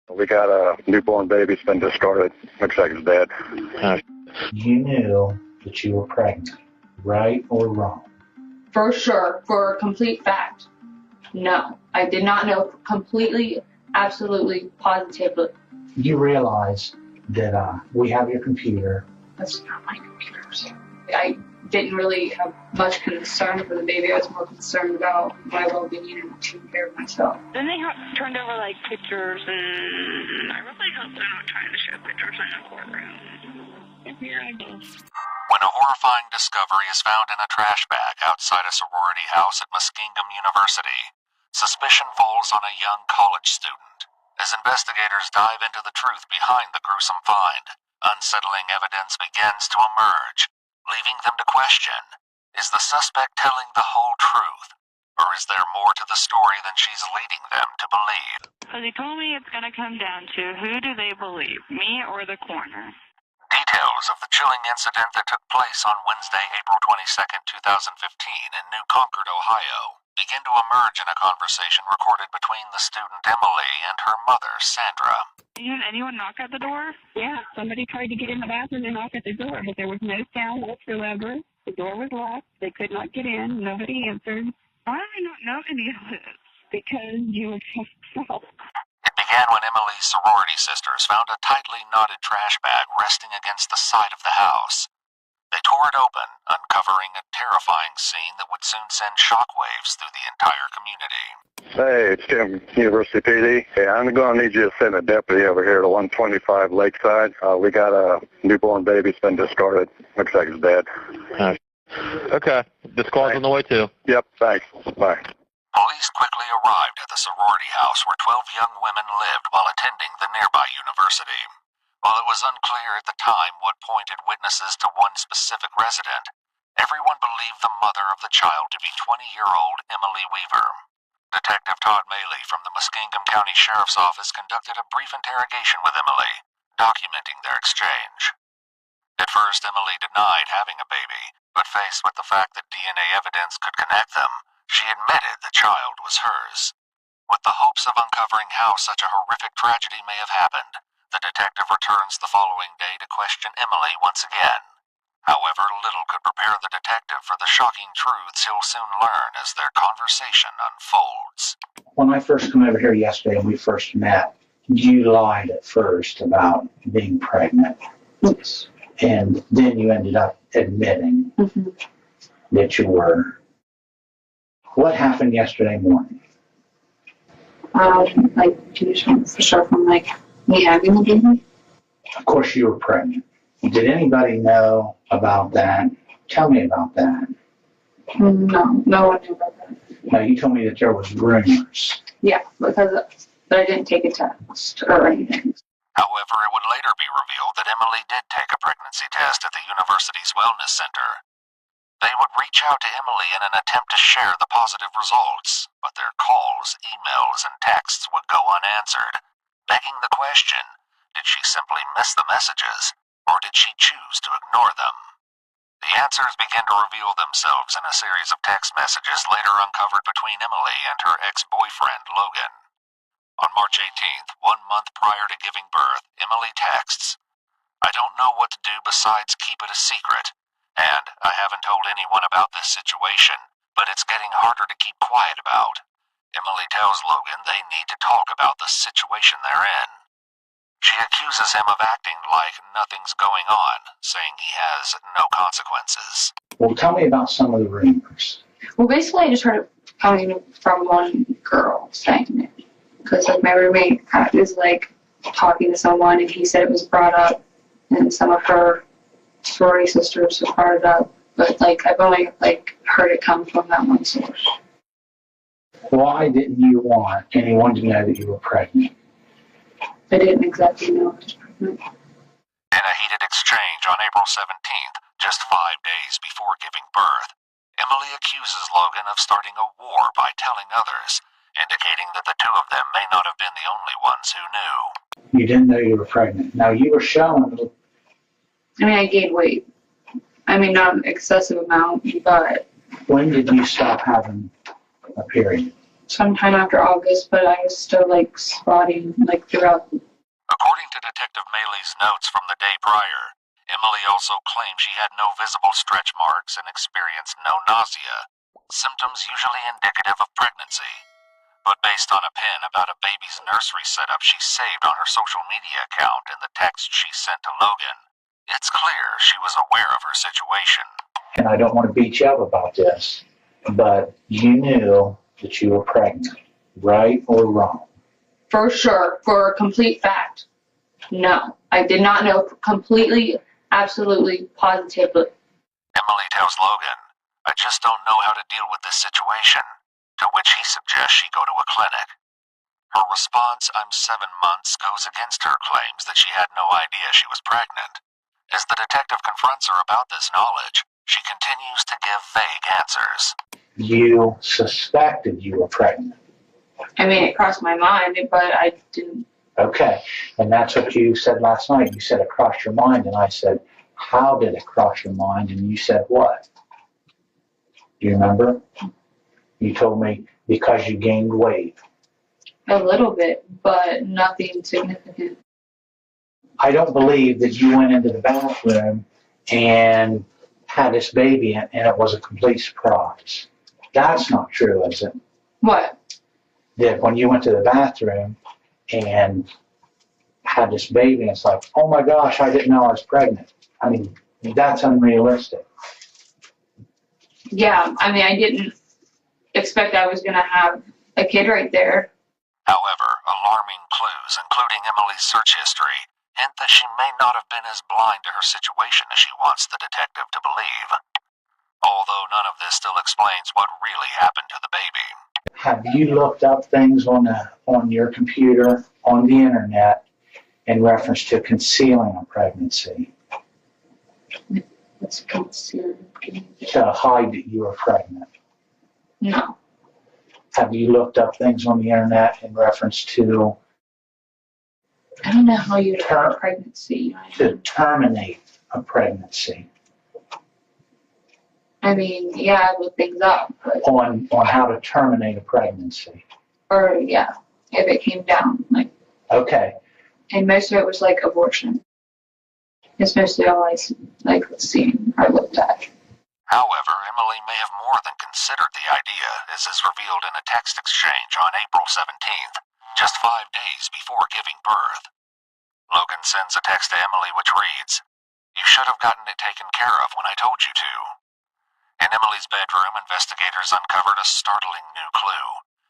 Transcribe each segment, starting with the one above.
We got a newborn baby. It's been discarded. Looks like it's dead. You knew that you were pregnant, right or wrong? For sure, for a complete fact, no. I did not know completely, absolutely, positively. You realize that we have your computer. That's not my computer. I didn't really have much concern for the baby. I was more concerned about my well-being and taking care of myself. Then they turned over like pictures, and I really hope they're not trying to show pictures in a courtroom. And here I go. When a horrifying discovery is found in a trash bag outside a sorority house at Muskingum University, suspicion falls on a young college student. As investigators dive into the truth behind the gruesome find, unsettling evidence begins to emerge, leaving them to question, is the suspect telling the whole truth, or is there more to the story than she's leading them to believe? So they told me it's going to come down to who do they believe, me or the coroner? Details of the chilling incident that took place on Wednesday, April 22nd, 2015 in New Concord, Ohio, begin to emerge in a conversation recorded between the student Emily and her mother, Sandra. Did anyone knock at the door? Yeah, somebody tried to get in the bathroom and knock at the door, but there was no sound whatsoever. The door was locked. They could not get in. Nobody answered. Why do I not know any of this? Because you were just out. It began when Emily's sorority sisters found a tightly knotted trash bag resting against the side of the house. They tore it open, uncovering a terrifying scene that would soon send shockwaves through the entire community. Hey, it's Jim, University PD. Hey, I'm going to need you to send a deputy over here to 125 Lakeside. We got a newborn baby. It's been discarded. Looks like it's dead. Okay. The squad's on the way, too. Yep, thanks. Bye. Police quickly arrived at the sorority house where 12 young women lived while attending the nearby university. While it was unclear at the time what pointed witnesses to one specific resident, everyone believed the mother of the child to be 20-year-old Emily Weaver. Detective Todd Maley from the Muskingum County Sheriff's Office conducted a brief interrogation with Emily, documenting their exchange. At first, Emily denied having a baby, but faced with the fact that DNA evidence could connect them, she admitted the child was hers. With the hopes of uncovering how such a horrific tragedy may have happened, the detective returns the following day to question Emily once again. However, little could prepare the detective for the shocking truths he'll soon learn as their conversation unfolds. When I first came over here yesterday and we first met, you lied at first about being pregnant. Yes. And then you ended up admitting that you were. What happened yesterday morning? For sure from me having the baby. Of course you were pregnant. Did anybody know about that? Tell me about that. No one knew about that. Now, you told me that there was rumors. Yeah, because I didn't take a test or anything. However, it would later be revealed that Emily did take a pregnancy test at the university's wellness center. They would reach out to Emily in an attempt to share the positive results, but their calls, emails, and texts would go unanswered, begging the question, did she simply miss the messages, or did she choose to ignore them? The answers began to reveal themselves in a series of text messages later uncovered between Emily and her ex-boyfriend, Logan. On March 18th, 1 month prior to giving birth, Emily texts, "I don't know what to do besides keep it a secret, and I haven't told anyone about this situation, but it's getting harder to keep quiet about." Emily tells Logan they need to talk about the situation they're in. She accuses him of acting like nothing's going on, saying he has no consequences. Well, tell me about some of the rumors. Well, basically, I just heard it coming from one girl saying it. Because my roommate was talking to someone, and he said it was brought up, and some of her sorority sisters have brought it up. But I've only heard it come from that one source. Why didn't you want anyone to know that you were pregnant? I didn't exactly know I was pregnant. In a heated exchange on April 17th, just 5 days before giving birth, Emily accuses Logan of starting a war by telling others, indicating that the two of them may not have been the only ones who knew. You didn't know you were pregnant. Now, you were showing... I gained weight. Not an excessive amount, but... When did you stop having a period? Sometime after August, but I was still spotting throughout Maylee's notes from the day prior, Emily also claimed she had no visible stretch marks and experienced no nausea, symptoms usually indicative of pregnancy. But based on a pin about a baby's nursery setup she saved on her social media account and the text she sent to Logan, it's clear she was aware of her situation. And I don't want to beat you up about this, but you knew that you were pregnant, right or wrong? For sure, for a complete fact, no. I did not know completely, absolutely, positively. Emily tells Logan, "I just don't know how to deal with this situation," to which he suggests she go to a clinic. Her response, "I'm 7 months," goes against her claims that she had no idea she was pregnant. As the detective confronts her about this knowledge, she continues to give vague answers. You suspected you were pregnant. I mean, it crossed my mind, but I didn't. Okay, and that's what you said last night. You said it crossed your mind, and I said, how did it cross your mind? And you said what? Do you remember? You told me because you gained weight. A little bit, but nothing significant. I don't believe that you went into the bathroom and had this baby and it was a complete surprise. That's not true, is it? What? That when you went to the bathroom and had this baby, and it's like, oh my gosh, I didn't know I was pregnant. I mean, that's unrealistic. Yeah, I mean, I didn't expect I was going to have a kid right there. However, alarming clues, including Emily's search history, hint that she may not have been as blind to her situation as she wants the detective to believe. Although none of this still explains what really happened to the baby. Have you looked up things on your computer, on the internet, in reference to concealing a pregnancy? What's concealed? To hide that you were pregnant? No. Have you looked up things on the internet in reference to I don't know how you define pregnancy. to terminate a pregnancy? I mean, yeah, I look things up, but, On how to terminate a pregnancy? or yeah, if it came down, like, Okay. and most of it was like abortion. It's mostly all I seen or looked at. However, Emily may have more than considered the idea, as is revealed in a text exchange on April 17th, just 5 days before giving birth. Logan sends a text to Emily which reads, "You should have gotten it taken care of when I told you to." In Emily's bedroom, investigators uncovered a startling new clue,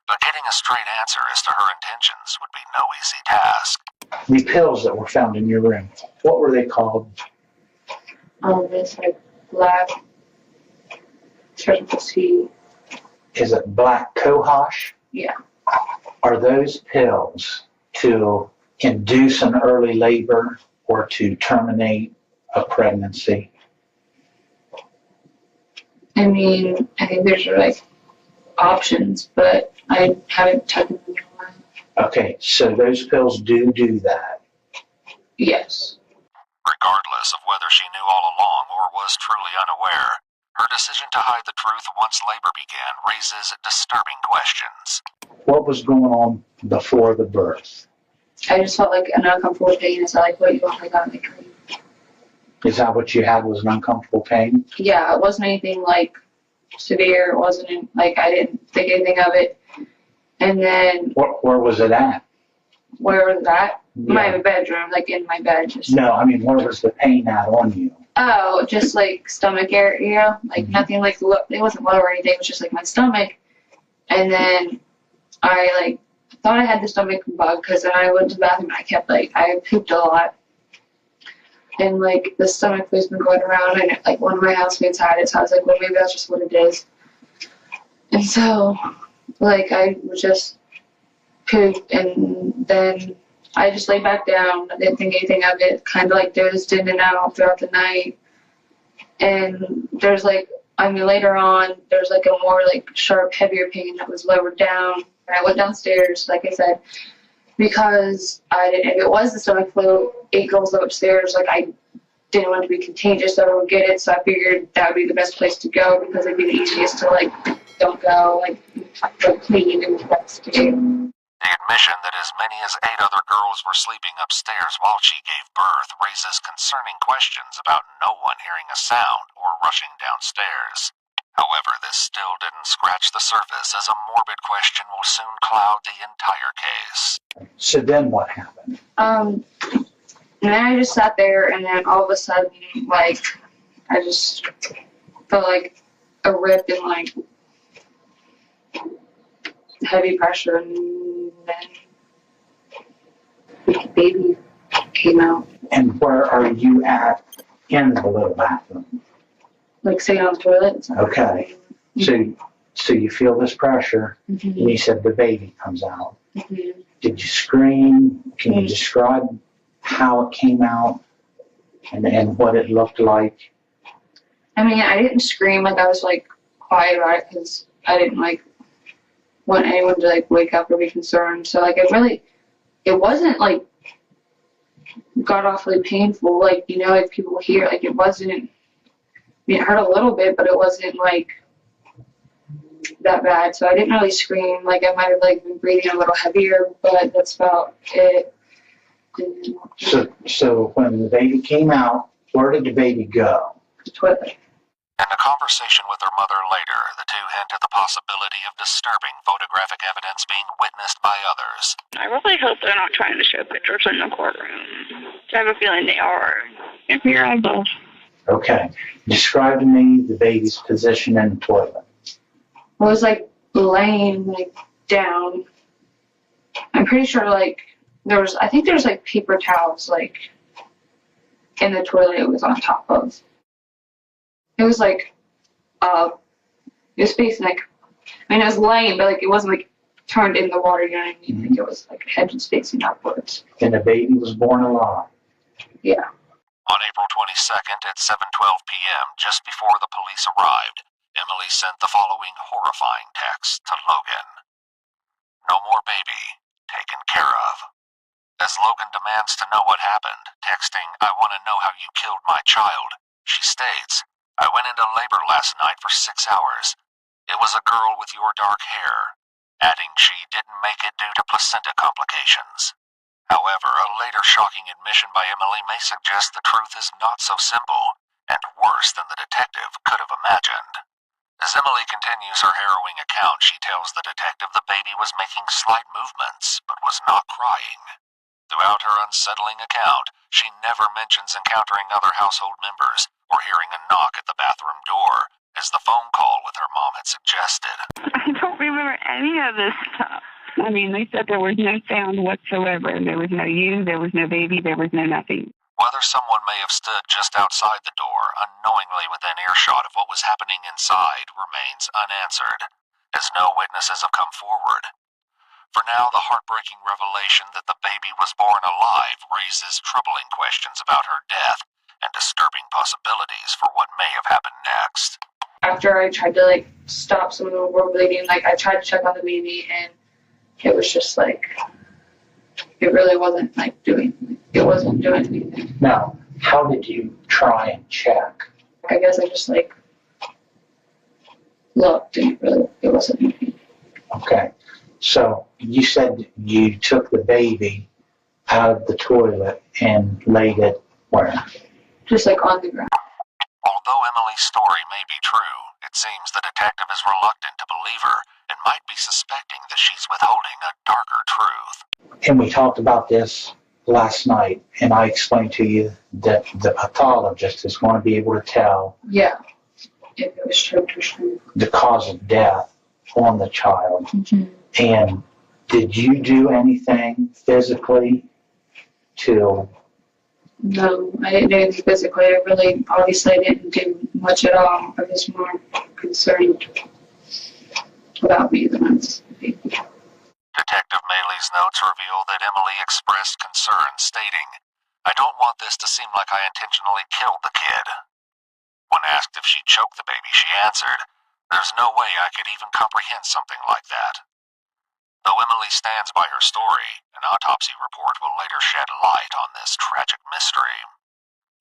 but getting a straight answer as to her intentions would be no easy task. The pills that were found in your room, what were they called? This like black surgical C. Is it black cohosh? Yeah. Are those pills to induce an early labor or to terminate a pregnancy? I mean, I think there's like options, but I haven't taken them in a while. Okay, so those pills do that. Yes. Regardless of whether she knew all along or was truly unaware, her decision to hide the truth once labor began raises disturbing questions. What was going on before the birth? I just felt like an uncomfortable pain. Is that like what you want? Like, I'm like, Is that what you had, was an uncomfortable pain? yeah, it wasn't anything like severe. It wasn't like I didn't think anything of it. And then Where was it at? where was that? Yeah. My bedroom, like in my bed. Just No, I mean, where was the pain at on you? oh, just like stomach area, like nothing like it wasn't low or anything. It was just like my stomach. And then I like thought I had the stomach bug because then I went to the bathroom and I kept I pooped a lot. And like the stomach flu's been going around and like one of my housemates had it, so I was like, well, maybe that's just what it is. And so like I would just poop and then I just laid back down. I didn't think anything of it, kind of like dozed in and out throughout the night. And there's later on, there's like a more like sharp, heavier pain that was lowered down. And I went downstairs, like I said, because if it was the stomach flu, 8 girls live upstairs, like I didn't want it to be contagious, so I would get it. So I figured that would be the best place to go because it'd be the easiest to don't go, go clean and investigate. The admission that as many as 8 other girls were sleeping upstairs while she gave birth raises concerning questions about no one hearing a sound or rushing downstairs. However, this still didn't scratch the surface, as a morbid question will soon cloud the entire case. So then what happened? And then I just sat there, and then all of a sudden, like, I just felt like a rip and like heavy pressure, and then the baby came out. And where are you at in the little bathroom? Like sitting on the toilet. Okay. So you feel this pressure, Mm-hmm. and you said the baby comes out. Mm-hmm. Did you scream? Can you describe how it came out and what it looked like? I mean, I didn't scream, like I was like quiet about it because I didn't like want anyone to like wake up or be concerned. So like it wasn't like god awfully painful, like, you know, like people hear, like it wasn't, I mean, it hurt a little bit, but it wasn't like that bad. So I didn't really scream. Like I might have like been breathing a little heavier, but that's about it. So when the baby came out, where did the baby go? The toilet. In a conversation with her mother later, the two hint at the possibility of disturbing photographic evidence being witnessed by others. I really hope they're not trying to show pictures in the courtroom. I have a feeling they are. If you're able. Okay. Describe to me the baby's position in the toilet. I was like laying like down. I'm pretty sure like I think there was like paper towels like in the toilet it was on top of. It was like it was facing like, I mean it was laying, but like it wasn't like turned in the water, you know what I mean? Mm-hmm. Like it was like head was facing upwards. And the baby was born alive. Yeah. On April 22nd at 7:12 p.m., just before the police arrived, Emily sent the following horrifying text to Logan. "No more baby. Taken care of." As Logan demands to know what happened, texting, "I want to know how you killed my child," she states, "I went into labor last night for 6 hours. It was a girl with your dark hair," adding she didn't make it due to placenta complications. However, a later shocking admission by Emily may suggest the truth is not so simple, and worse than the detective could have imagined. As Emily continues her harrowing account, she tells the detective the baby was making slight movements, but was not crying. Throughout her unsettling account, she never mentions encountering other household members or hearing a knock at the bathroom door, as the phone call with her mom had suggested. I don't remember any of this stuff. I mean, they said there was no sound whatsoever. There was no you, there was no baby, there was no nothing. Whether someone may have stood just outside the door, unknowingly within earshot of what was happening inside, remains unanswered, as no witnesses have come forward. For now, the heartbreaking revelation that the baby was born alive raises troubling questions about her death and disturbing possibilities for what may have happened next. After I tried to like stop some of the war bleeding, like I tried to check on the baby and it was just like, it really wasn't like it wasn't doing anything. Now, how did you try and check? I guess I just like looked and it wasn't anything. Okay. So you said you took the baby out of the toilet and laid it where? Just like on the ground. Although Emily's story may be true, it seems the detective is reluctant to believe her and might be suspecting that she's withholding a darker truth. And we talked about this last night, and I explained to you that the pathologist is going to be able to tell Yeah. If it was choked or something. the cause of death on the child. Mm-hmm. And did you do anything physically to... No, I didn't do anything physically. Obviously I didn't do much at all. I was more concerned about me than I was the baby. Detective Maley's notes reveal that Emily expressed concern, stating, "I don't want this to seem like I intentionally killed the kid." When asked if she choked the baby, she answered, "There's no way I could even comprehend something like that." Though Emily stands by her story, an autopsy report will later shed light on this tragic mystery.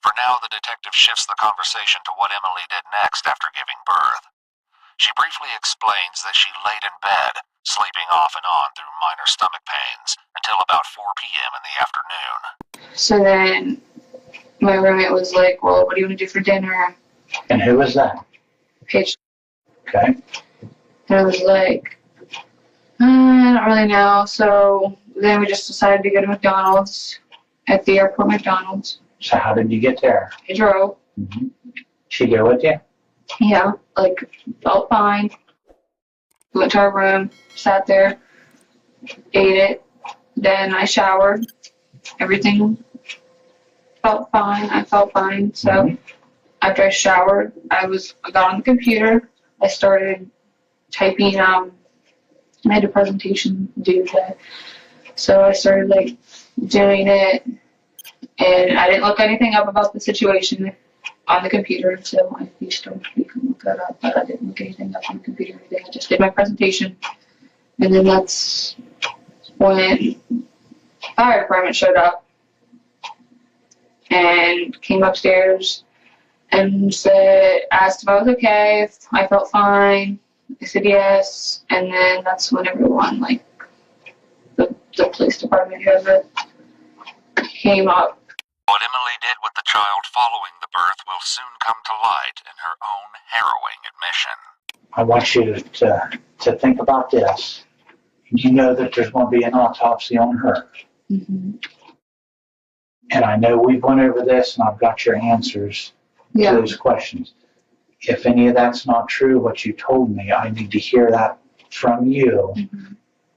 For now, the detective shifts the conversation to what Emily did next after giving birth. She briefly explains that she laid in bed, sleeping off and on through minor stomach pains, until about 4 p.m. in the afternoon. So then my roommate was like, well, what do you want to do for dinner? And who was that? Paige. Okay. And I was like, I don't really know. So then we just decided to go to McDonald's, at the airport McDonald's. So how did you get there? I drove. Mm-hmm. She go with you? Yeah, like, felt fine. Went to our room, sat there, ate it. Then I showered. Everything felt fine. I felt fine. So after I showered, I got on the computer. I started typing. I had a presentation due today, so I started like doing it, and I didn't look anything up about the situation on the computer. So you can look that up, but I didn't look anything up on the computer or anything. I just did my presentation, and then that's when fire department showed up and came upstairs and asked if I was okay, if I felt fine. I said yes, and then that's when everyone, like the police department, whoever, came up. What Emily did with the child following the birth will soon come to light in her own harrowing admission. I want you to think about this. You know that there's going to be an autopsy on her. Mm-hmm. And I know we've went over this, and I've got your answers to those questions. If any of that's not true, what you told me, I need to hear that from you,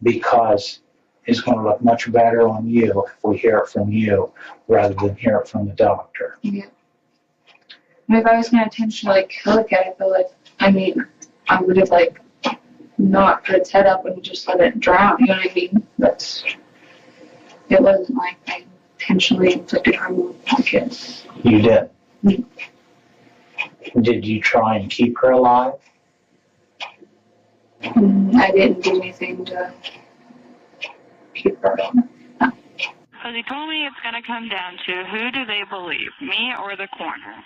because it's going to look much better on you if we hear it from you rather than hear it from the doctor. Yeah. I mean, if I was going to intentionally kill a cat, I would have not put its head up and just let it drown. You know what I mean? It wasn't like I intentionally inflicted harm on the kid. You did. Mm. Did you try and keep her alive? I didn't do anything to keep her alive. No. So they told me it's going to come down to who do they believe, me or the coroner?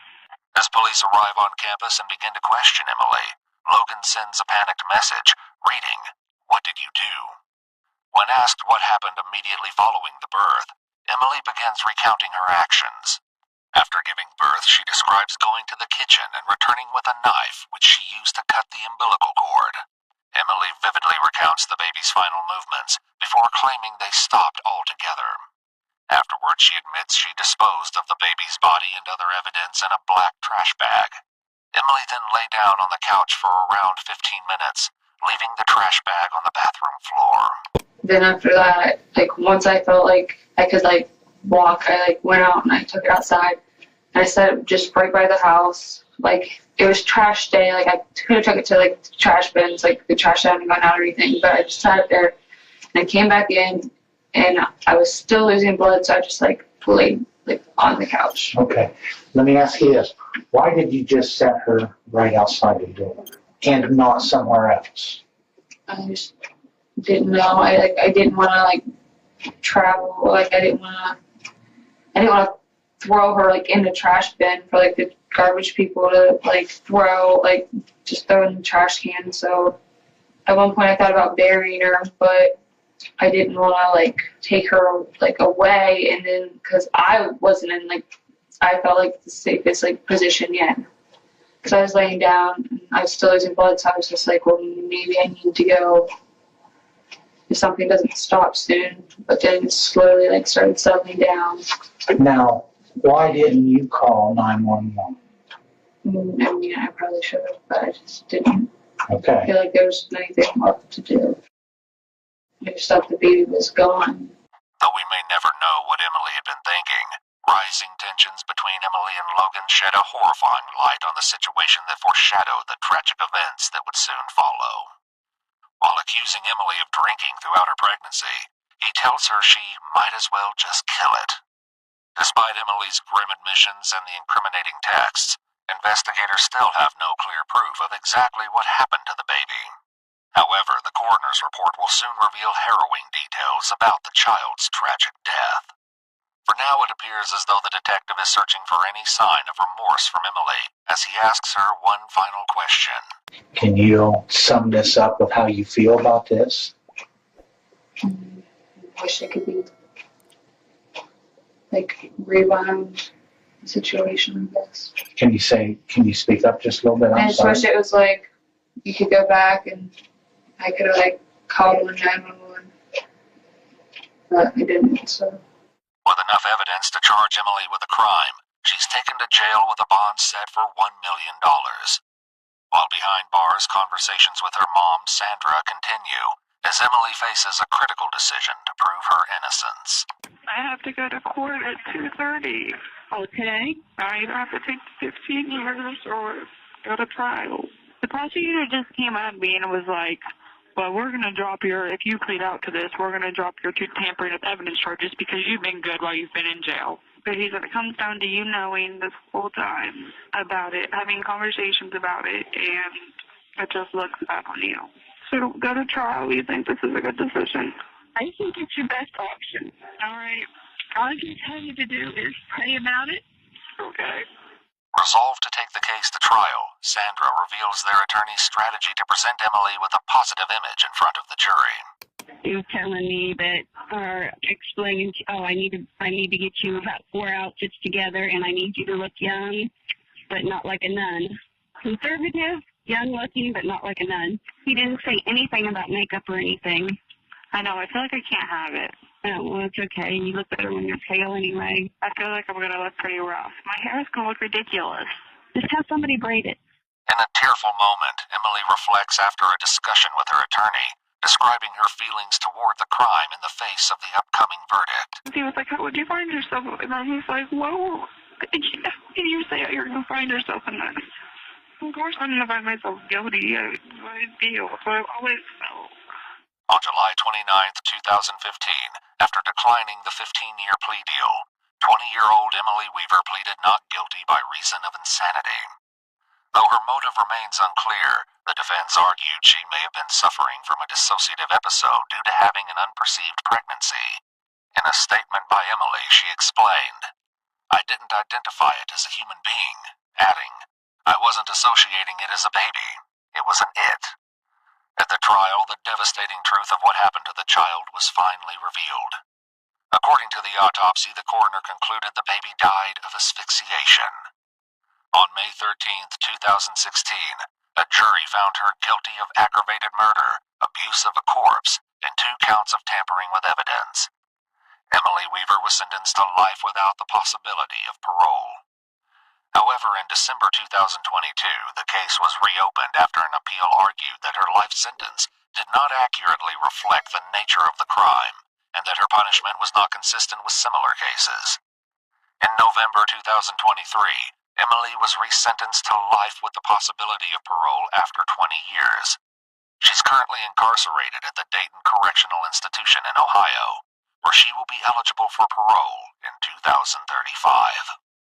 As police arrive on campus and begin to question Emily, Logan sends a panicked message, reading, "What did you do?" When asked what happened immediately following the birth, Emily begins recounting her actions. After giving birth, she describes going to the kitchen and returning with a knife, which she used to cut the umbilical cord. Emily vividly recounts the baby's final movements before claiming they stopped altogether. Afterwards, she admits she disposed of the baby's body and other evidence in a black trash bag. Emily then lay down on the couch for around 15 minutes, leaving the trash bag on the bathroom floor. Then after that, once I felt like I could walk, I went out and I took it outside. And I set it just right by the house. It was trash day. I could have took it to the trash bins, the trash hadn't gone out or anything, but I just sat it there. And I came back in, and I was still losing blood, so I just laid on the couch. Okay. Let me ask you this. Why did you just set her right outside the door and not somewhere else? I just didn't know. I didn't want to travel. I didn't want to throw her in the trash bin for the garbage people to just throw in the trash can. So at one point I thought about burying her, but I didn't want to take her away, and then because I wasn't in I felt the safest position yet, because I was laying down and I was still losing blood, so I was just well, maybe I need to go if something doesn't stop soon. But then it slowly started settling down. Now, why didn't you call 911? I probably should have, but I just didn't Okay. feel like there was anything left to do. I just thought the baby was gone. Though we may never know what Emily had been thinking, rising tensions between Emily and Logan shed a horrifying light on the situation that foreshadowed the tragic events that would soon follow. While accusing Emily of drinking throughout her pregnancy, he tells her she might as well just kill it. Despite Emily's grim admissions and the incriminating texts, investigators still have no clear proof of exactly what happened to the baby. However, the coroner's report will soon reveal harrowing details about the child's tragic death. For Now it appears as though the detective is searching for any sign of remorse from Emily as he asks her one final question. Can you sum this up with how you feel about this? I wish it could be like rewound the situation, I guess. Can you speak up just a little bit? I I'm just sorry. wish it was like you could go back and I could have like called 911, but I didn't. So With enough evidence to charge Emily with a crime, she's taken to jail with a bond set for $1 million. While behind bars, conversations with her mom, Sandra, continue as Emily faces a critical decision to prove her innocence. I have to go to court at 2:30. Oh, today? I either have to take 15 years or go to trial. The prosecutor just came at me and was like, well, we're going to drop if you plead out to this, we're going to drop your two tampering with evidence charges because you've been good while you've been in jail. But he said it comes down to you knowing this whole time about it, having conversations about it, and it just looks bad on you. So go to trial. You think this is a good decision? I think it's your best option. All right. All I can tell you to do is pray about it. Okay. Resolved to take the case to trial, Sandra reveals their attorney's strategy to present Emily with a positive image in front of the jury. He was telling me that, or explaining, I need to get you about 4 outfits together, and I need you to look young, but not like a nun. Conservative, young-looking, but not like a nun. He didn't say anything about makeup or anything. I know. I feel like I can't have it. Oh, well, it's okay. You look better when you're pale anyway. I feel like I'm going to look pretty rough. My hair is going to look ridiculous. Just have somebody braid it. In a tearful moment, Emily reflects after a discussion with her attorney, describing her feelings toward the crime in the face of the upcoming verdict. He was like, how would you find yourself? And I was like, whoa, can you say you're going to find yourself in that? Of course I'm going to find myself guilty. I feel. That's what I've always felt. On July 29th, 2015, after declining the 15-year plea deal, 20-year-old Emily Weaver pleaded not guilty by reason of insanity. Though her motive remains unclear, the defense argued she may have been suffering from a dissociative episode due to having an unperceived pregnancy. In a statement by Emily, she explained, "I didn't identify it as a human being," adding, "I wasn't associating it as a baby. It was an it." At the trial, the devastating truth of what happened to the child was finally revealed. According to the autopsy, the coroner concluded the baby died of asphyxiation. On May 13th, 2016, a jury found her guilty of aggravated murder, abuse of a corpse, and 2 counts of tampering with evidence. Emily Weaver was sentenced to life without the possibility of parole. However, in December 2022, the case was reopened after an appeal argued that her life sentence did not accurately reflect the nature of the crime and that her punishment was not consistent with similar cases. In November 2023, Emily was resentenced to life with the possibility of parole after 20 years. She's currently incarcerated at the Dayton Correctional Institution in Ohio, where she will be eligible for parole in 2035.